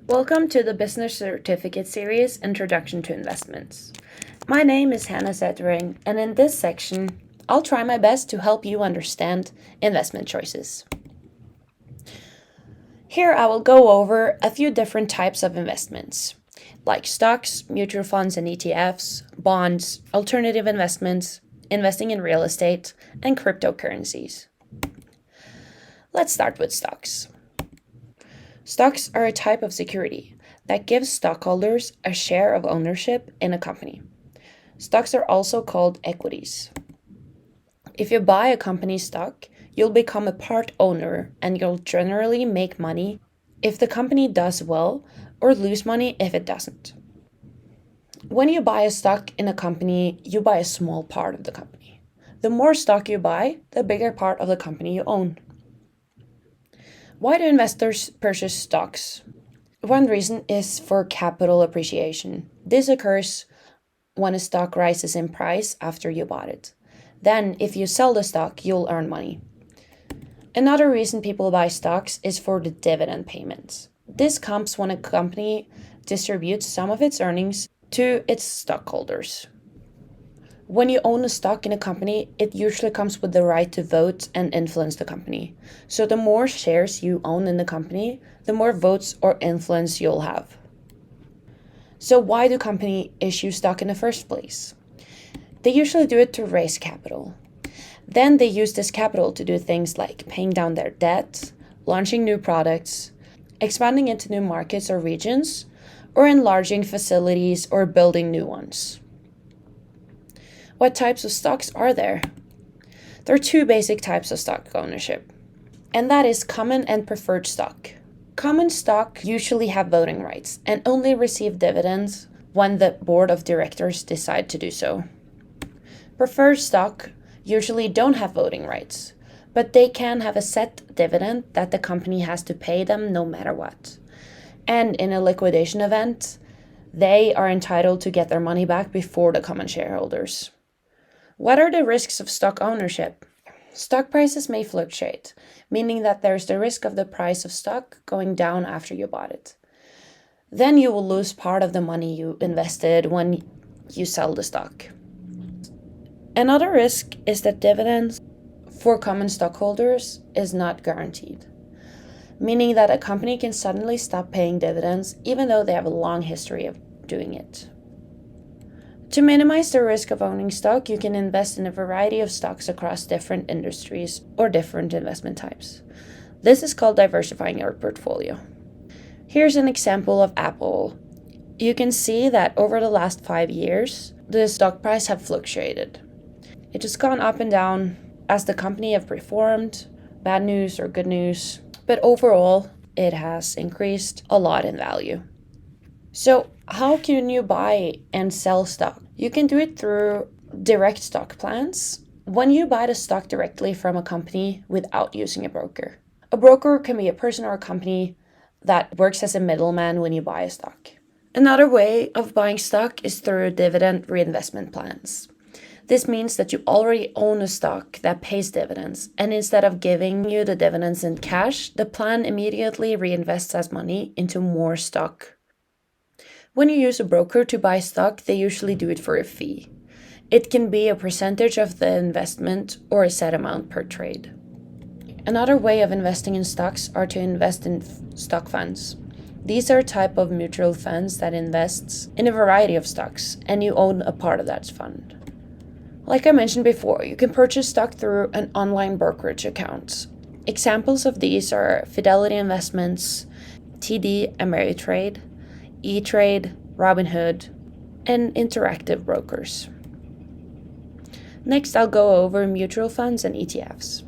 Welcome to the Business Certificate Series Introduction to Investments. My name is Hannah Settering, and in this section, I'll try my best to help you understand investment choices. Here I will go over a few different types of investments, like stocks, mutual funds and ETFs, bonds, alternative investments, investing in real estate, and cryptocurrencies. Let's start with stocks. Stocks are a type of security that gives stockholders a share of ownership in a company. Stocks are also called equities. If you buy a company's stock, you'll become a part owner and you'll generally make money if the company does well or lose money if it doesn't. When you buy a stock in a company, you buy a small part of the company. The more stock you buy, the bigger part of the company you own. Why do investors purchase stocks? One reason is for capital appreciation. This occurs when a stock rises in price after you bought it. Then, if you sell the stock, you'll earn money. Another reason people buy stocks is for the dividend payments. This comes when a company distributes some of its earnings to its stockholders. When you own a stock in a company, it usually comes with the right to vote and influence the company. So the more shares you own in the company, the more votes or influence you'll have. So why do companies issue stock in the first place? They usually do it to raise capital. Then they use this capital to do things like paying down their debt, launching new products, expanding into new markets or regions, or enlarging facilities or building new ones. What types of stocks are there? There are two basic types of stock ownership, and that is common and preferred stock. Common stock usually have voting rights and only receive dividends when the board of directors decide to do so. Preferred stock usually don't have voting rights, but they can have a set dividend that the company has to pay them no matter what. And in a liquidation event, they are entitled to get their money back before the common shareholders. What are the risks of stock ownership? Stock prices may fluctuate, meaning that there's the risk of the price of stock going down after you bought it. Then you will lose part of the money you invested when you sell the stock. Another risk is that dividends for common stockholders is not guaranteed, meaning that a company can suddenly stop paying dividends even though they have a long history of doing it. To minimize the risk of owning stock, you can invest in a variety of stocks across different industries or different investment types. This is called diversifying your portfolio. Here's an example of Apple. You can see that over the last 5 years, the stock price have fluctuated. It has gone up and down as the company have performed, bad news or good news, but overall, it has increased a lot in value. So how can you buy and sell stock? You can do it through direct stock plans when you buy the stock directly from a company without using a broker. A broker can be a person or a company that works as a middleman when you buy a stock. Another way of buying stock is through dividend reinvestment plans. This means that you already own a stock that pays dividends, and instead of giving you the dividends in cash, the plan immediately reinvests as money into more stock. When you use a broker to buy stock, they usually do it for a fee. It can be a percentage of the investment or a set amount per trade. Another way of investing in stocks are to invest in stock funds. These are a type of mutual funds that invests in a variety of stocks, and you own a part of that fund. Like I mentioned before, you can purchase stock through an online brokerage account. Examples of these are Fidelity Investments, TD Ameritrade, E-Trade, Robinhood, and Interactive Brokers. Next, I'll go over mutual funds and ETFs.